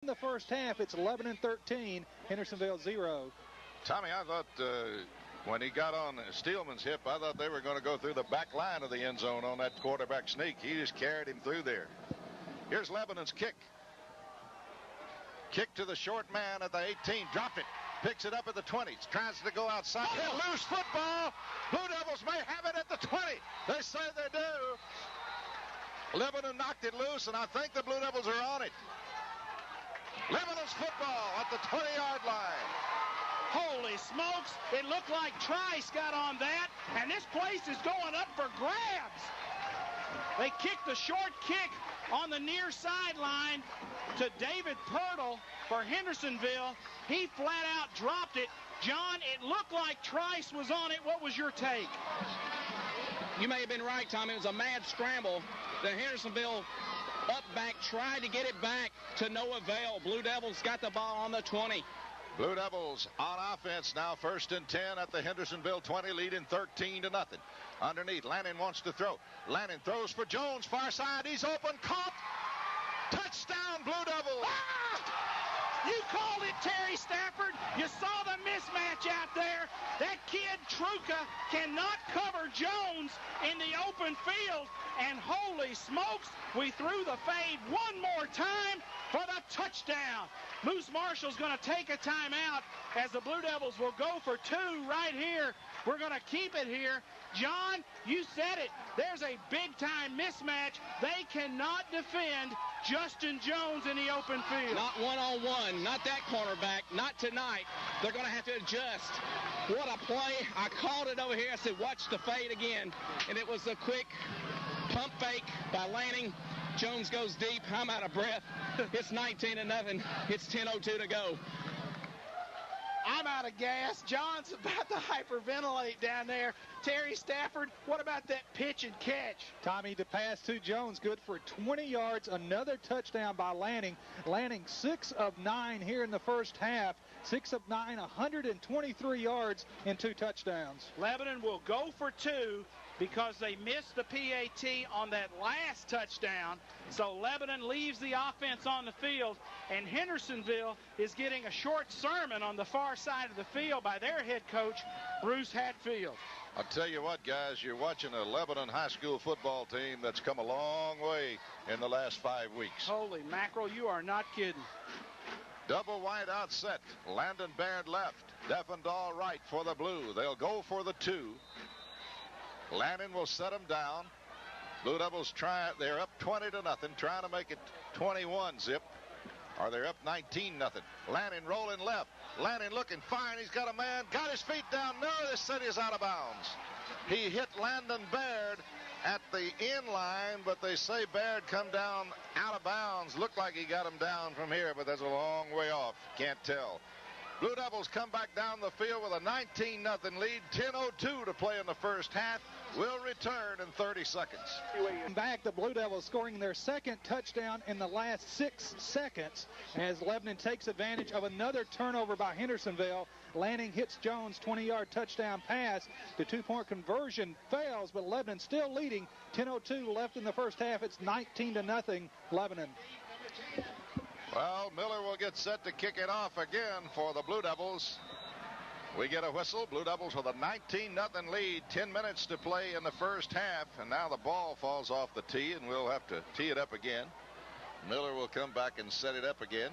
In the first half, it's 11-13, Hendersonville 0. Tommy, I thought when he got on Steelman's hip, I thought they were going to go through the back line of the end zone on that quarterback sneak. He just carried him through there. Here's Lebanon's kick. Kick to the short man at the 18. Dropped it. Picks it up at the 20. Tries to go outside. Hit loose football. Blue Devils may have it at the 20. They say they do. Lebanon knocked it loose, and I think the Blue Devils are on it. Lebanon's football at the 20-yard line. Holy smokes, it looked like Trice got on that, and this place is going up for grabs. They kicked the short kick on the near sideline to David Pirtle for Hendersonville. He flat out dropped it. John, it looked like Trice was on it. What was your take? You may have been right, Tom. It was a mad scramble. The Hendersonville up back tried to get it back to no avail. Blue Devils got the ball on the 20. Blue Devils on offense now, 1st and 10 at the Hendersonville 20, leading 13-0. Underneath, Lanning wants to throw. Lanning throws for Jones, far side. He's open, caught. Touchdown, Blue Devils. You called it, Terry Stafford. You saw the mismatch out there. That kid, Truca, cannot cover Jones in the open field. And holy smokes, we threw the fade one more time for the touchdown. Moose Marshall's going to take a timeout as the Blue Devils will go for 2 right here. We're going to keep it here. John, you said it. There's a big-time mismatch. They cannot defend Justin Jones in the open field. Not one-on-one. Not that cornerback. Not tonight. They're going to have to adjust. What a play. I called it over here. I said, watch the fade again. And it was a quick pump fake by Lanning. Jones goes deep. I'm out of breath. It's 19-0. It's 10:02 to go. I'm out of gas. John's about to hyperventilate down there. Terry Stafford, what about that pitch and catch? Tommy, the pass to Jones, good for 20 yards. Another touchdown by Lanning. Lanning 6 of 9 here in the first half. 6 of 9, 123 yards and 2 touchdowns. Lebanon will go for 2 because they missed the PAT on that last touchdown. So Lebanon leaves the offense on the field, and Hendersonville is getting a short sermon on the far side of the field by their head coach, Bruce Hatfield. I'll tell you what, guys, you're watching a Lebanon high school football team that's come a long way in the last 5 weeks. Holy mackerel, you are not kidding. Double wide out set. Landon Baird left. Defendahl right for the Blue. They'll go for the 2. Lanning will set them down. Blue Devils they're up 20-0, trying to make it 21-zip. Or they're up 19-0. Lanning rolling left. Lanning looking fine. He's got a man. Got his feet down. No, this city is out of bounds. He hit Landon Baird at the end line, but they say Baird come down out of bounds. Looked like he got him down from here, but that's a long way off. Can't tell. Blue Devils come back down the field with a 19-0 lead. 10:02 to play in the first half. Will return in 30 seconds. Back, the Blue Devils scoring their second touchdown in the last 6 seconds as Lebanon takes advantage of another turnover by Hendersonville. Lanning hits Jones' 20-yard touchdown pass. The 2-point conversion fails, but Lebanon still leading. 10:02 left in the first half. It's 19-0 Lebanon. Well, Miller will get set to kick it off again for the Blue Devils. We get a whistle. Blue Devils with a 19-0 lead. 10 minutes to play in the first half. And now the ball falls off the tee, and we'll have to tee it up again. Miller will come back and set it up again.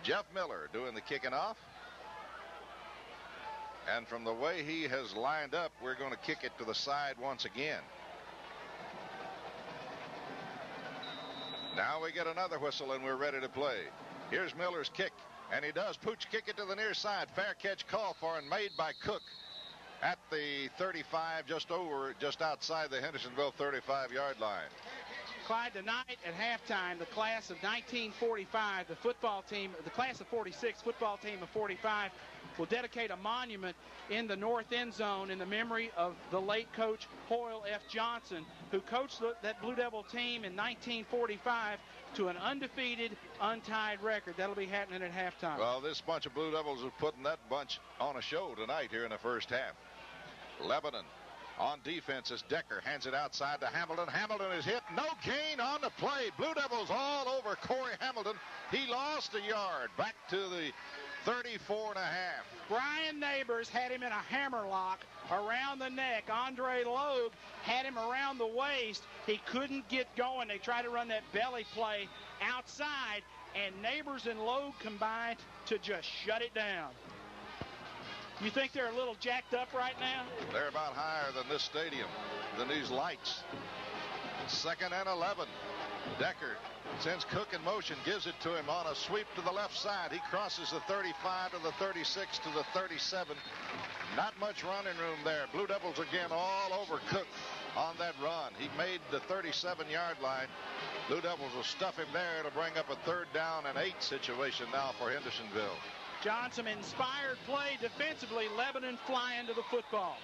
Jeff Miller doing the kicking off. And from the way he has lined up, we're going to kick it to the side once again. Now we get another whistle, and we're ready to play. Here's Miller's kick, and he does pooch kick it to the near side. Fair catch call for and made by Cook at the 35, just outside the Hendersonville 35-yard line. Clyde, tonight at halftime, the class of 1945, the football team, the class of 46, football team of 45, will dedicate a monument in the north end zone in the memory of the late coach Hoyle F. Johnson, who coached that Blue Devil team in 1945 to an undefeated, untied record. That'll be happening at halftime. Well, this bunch of Blue Devils are putting that bunch on a show tonight here in the first half. Lebanon On defense as Decker hands it outside to Hamilton. Hamilton is hit. No gain on the play. Blue Devils all over Corey Hamilton. He lost a yard. Back to the 34 and a half. Brian Neighbors had him in a hammerlock around the neck. Andre Logue had him around the waist. He couldn't get going. They tried to run that belly play outside, and Neighbors and Logue combined to just shut it down. You think they're a little jacked up right now? They're about higher than this stadium, than these lights. 2nd and 11. Decker sends Cook in motion, gives it to him on a sweep to the left side. He crosses the 35 to the 36 to the 37. Not much running room there. Blue Devils again all over Cook on that run. He made the 37-yard line. Blue Devils will stuff him there to bring up a 3rd down and 8 situation now for Hendersonville. John, some inspired play defensively. Lebanon flying to the football.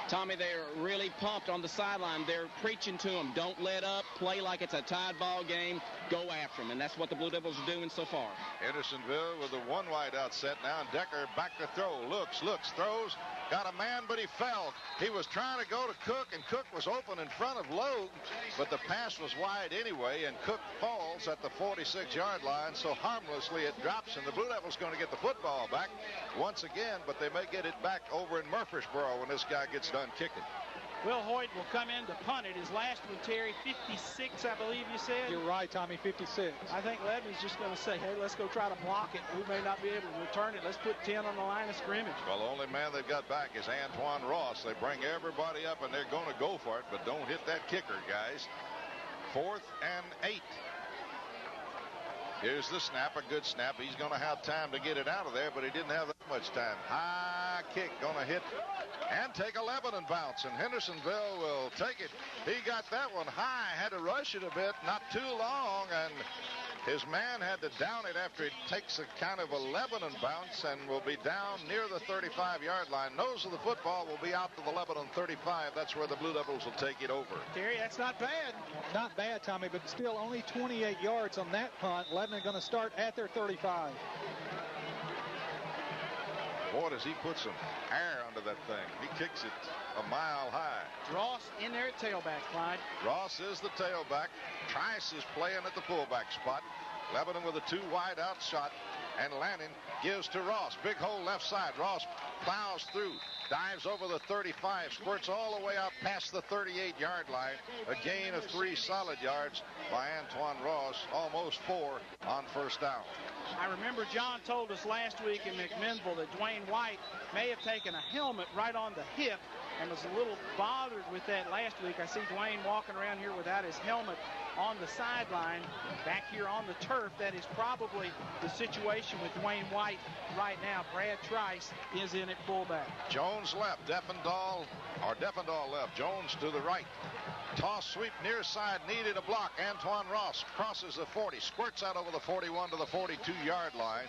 Tommy, they're really pumped on the sideline. They're preaching to them. Don't let up. Play like it's a tied ball game. Go after them. And that's what the Blue Devils are doing so far. Hendersonville with a 1 wide out set now. And Decker back to throw. Looks, throws. Got a man, but he fell. He was trying to go to Cook, and Cook was open in front of Logue. But the pass was wide anyway, and Cook falls at the 46-yard line. So harmlessly it drops, and the Blue Devils going to get the football back once again. But they may get it back over in Murfreesboro when this guy gets done kicking. Will Hoyt will come in to punt it. His last one, Terry, 56, I believe you said. You're right, Tommy, 56. I think Lebanon's just going to say, hey, let's go try to block it. We may not be able to return it. Let's put 10 on the line of scrimmage. Well, the only man they've got back is Antoine Ross. They bring everybody up, and they're going to go for it, but don't hit that kicker, guys. 4th and 8. Here's the snap, a good snap. He's going to have time to get it out of there, but he didn't have that much time. High kick going to hit and take a Lebanon bounce, and Hendersonville will take it. He got that one high, had to rush it a bit, not too long, and his man had to down it after it takes a kind of a Lebanon bounce and will be down near the 35-yard line. Nose of the football will be out to the Lebanon 35. That's where the Blue Devils will take it over. Terry, that's not bad. Not bad, Tommy, but still only 28 yards on that punt. Lebanon going to start at their 35. Boy, does he put some air under that thing. He kicks it a mile high. Ross in there at tailback, Clyde. Ross is the tailback. Trice is playing at the fullback spot. Lebanon with a 2 wide out shot. And Lanning gives to Ross. Big hole left side. Ross plows through. Dives over the 35. Squirts all the way out past the 38-yard line. A gain of 3 solid yards by Antoine Ross. Almost 4 on 1st down. I remember John told us last week in McMinnville that Dwayne White may have taken a helmet right on the hip and was a little bothered with that last week. I see Dwayne walking around here without his helmet on the sideline. Back here on the turf, that is probably the situation with Dwayne White right now. Brad Trice is in at fullback. Jones left. Defendahl left. Jones to the right. Toss sweep near side, needed a block. Antoine Ross crosses the 40, squirts out over the 41 to the 42-yard line.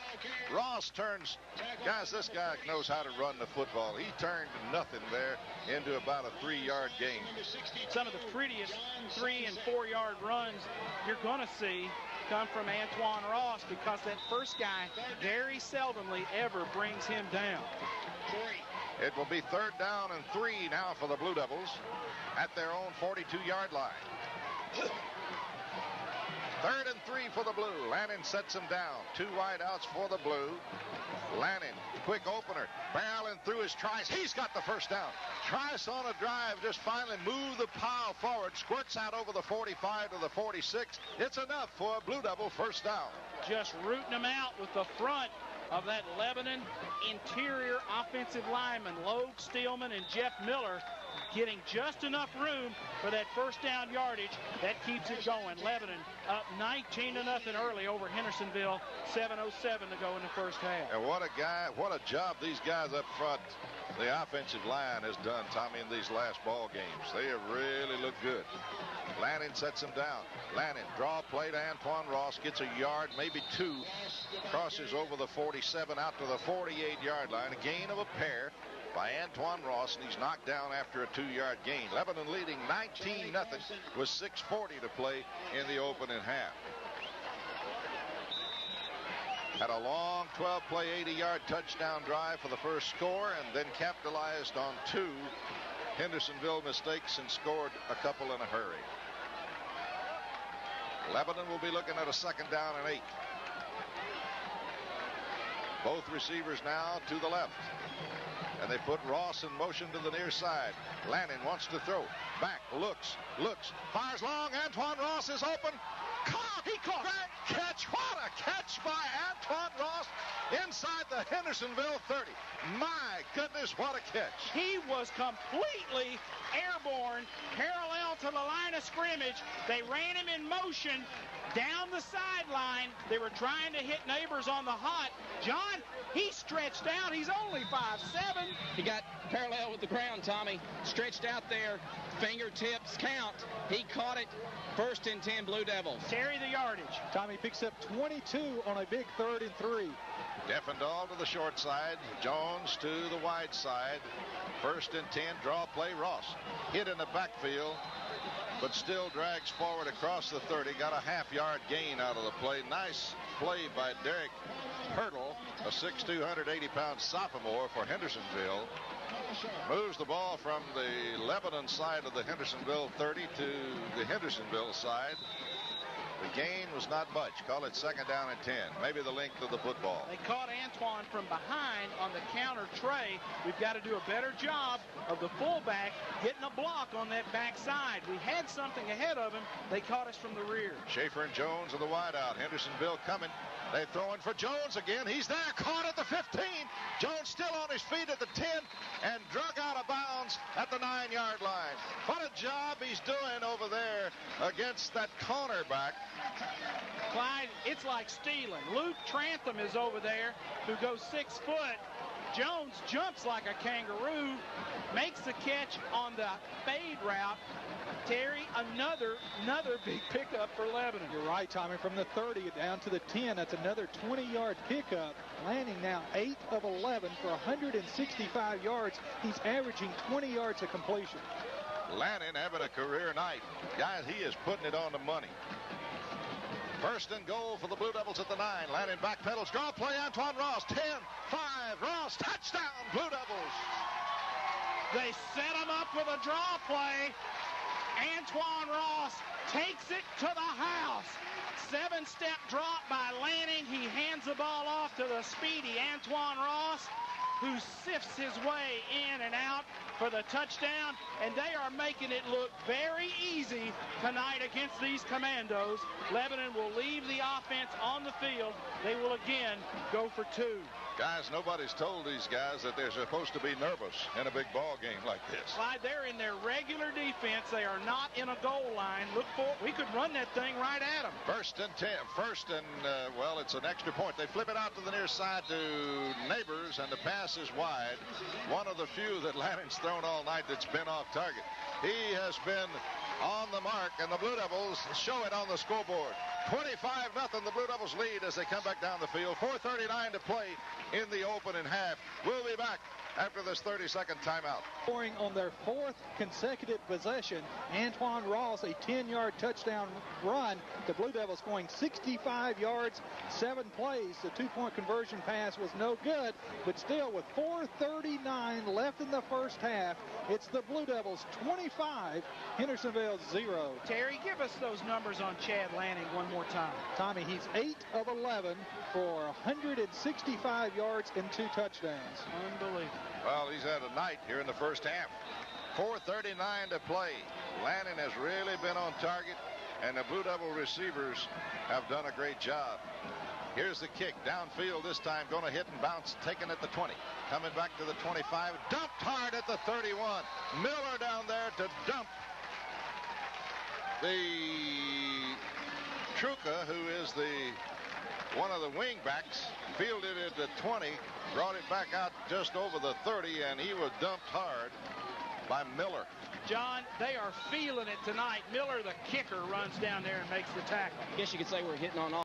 Ross turns, guys, this guy knows how to run the football. He turned nothing there into about a 3-yard gain. Some of the prettiest 3- and 4-yard runs you're going to see come from Antoine Ross, because that first guy very seldomly ever brings him down. It will be 3rd down and 3 now for the Blue Devils at their own 42-yard line. 3rd and 3 for the Blue. Lanning sets him down. 2 wide outs for the Blue. Lanning, quick opener, barreling through his Trice. He's got the 1st down. Trice on a drive, just finally moved the pile forward, squirts out over the 45 to the 46. It's enough for a Blue Devil 1st down. Just rooting them out with the front of that Lebanon interior offensive lineman, Logue, Steelman, and Jeff Miller, getting just enough room for that 1st down yardage. That keeps it going. Lebanon up 19-0 early over Hendersonville. 7:07 to go in the 1st half. And what a job these guys up front, the offensive line, has done, Tommy, in these last ball games. They have really looked good. Lanning sets him down. Lanning, draw play to Antoine Ross, gets a yard, maybe 2, crosses over the 47 out to the 48-yard line. A gain of a pair by Antoine Ross, and he's knocked down after a 2-yard gain. Lebanon leading 19-0 with 6:40 to play in the opening half. Had a long 12-play, 80-yard touchdown drive for the first score, and then capitalized on 2 Hendersonville mistakes and scored a couple in a hurry. Lebanon will be looking at a 2nd down and 8. Both receivers now to the left. And they put Ross in motion to the near side. Lanning wants to throw. Back, looks, fires long. Antoine Ross is open. Caught! He caught! Great catch! What a catch by Antoine Ross inside the Hendersonville 30. My goodness, what a catch. He was completely airborne, parallel to the line of scrimmage. They ran him in motion down the sideline. They were trying to hit neighbors on the hot. John, he stretched out. He's only 5'7". He got parallel with the ground, Tommy. Stretched out there, fingertips count. He caught it. 1st and 10 Blue Devils. Terry, the yardage. Tommy picks up 22 on a big 3rd and 3. Defendahl to the short side. Jones to the wide side. 1st and 10, draw play. Ross hit in the backfield, but still drags forward across the 30. Got a half-yard gain out of the play. Nice play by Derek Hurdle, a 6'2", 180-pound sophomore for Hendersonville. Moves the ball from the Lebanon side of the Hendersonville 30 to the Hendersonville side. The gain was not much. Call it 2nd down and 10. Maybe the length of the football. They caught Antoine from behind on the counter tray. We've got to do a better job of the fullback getting a block on that backside. We had something ahead of him. They caught us from the rear. Schaefer and Jones are the wideout. Hendersonville coming. They throw in for Jones again. He's there, caught at the 15. Jones still on his feet at the 10 and drug out of bounds at the 9-yard line. What a job he's doing over there against that cornerback. Clyde, it's like stealing. Luke Trantham is over there, who goes 6 foot. Jones jumps like a kangaroo, makes the catch on the fade route. Terry, another big pickup for Lebanon. You're right, Tommy. From the 30 down to the 10, that's another 20-yard pickup. Lanning now 8 of 11 for 165 yards. He's averaging 20 yards of completion. Lanning having a career night. Guys, he is putting it on the money. 1st and goal for the Blue Devils at the 9. Lanning backpedals. Draw play, Antoine Ross. 10, 5. Ross, touchdown, Blue Devils. They set him up with a draw play. Antoine Ross takes it to the house. 7-step drop by Lanning. He hands the ball off to the speedy Antoine Ross, who sifts his way in and out for the touchdown, and they are making it look very easy tonight against these Commandos. Lebanon will leave the offense on the field. They will again go for 2. Guys, nobody's told these guys that they're supposed to be nervous in a big ball game like this. Clyde, they're in their regular defense. They are not in a goal line. Look for it. We could run that thing right at them. 1st and 10. 1st and, well, it's an extra point. They flip it out to the near side to Neighbors, and the pass is wide. One of the few that Lanning's thrown all night that's been off target. He has been on the mark, and the Blue Devils show it on the scoreboard. 25-0, the Blue Devils lead as they come back down the field. 4:39 to play in the opening half. We'll be back after this 30-second timeout. Scoring on their 4th consecutive possession. Antoine Ross, a 10-yard touchdown run. The Blue Devils going 65 yards, 7 plays. The 2-point conversion pass was no good, but still with 4:39 left in the first half, it's the Blue Devils 25, Hendersonville 0. Terry, give us those numbers on Chad Lanning one more time. Tommy, he's 8 of 11 for 165 yards and 2 touchdowns. Unbelievable. Well, he's had a night here in the first half. 4:39 to play. Lanning has really been on target, and the Blue Devil receivers have done a great job. Here's the kick downfield this time, going to hit and bounce, taken at the 20. Coming back to the 25, dumped hard at the 31. Miller down there to dump the Truca, who is one of the wing backs, fielded it at the 20, brought it back out just over the 30, and he was dumped hard by Miller. John, they are feeling it tonight. Miller, the kicker, runs down there and makes the tackle. I guess you could say we're hitting on all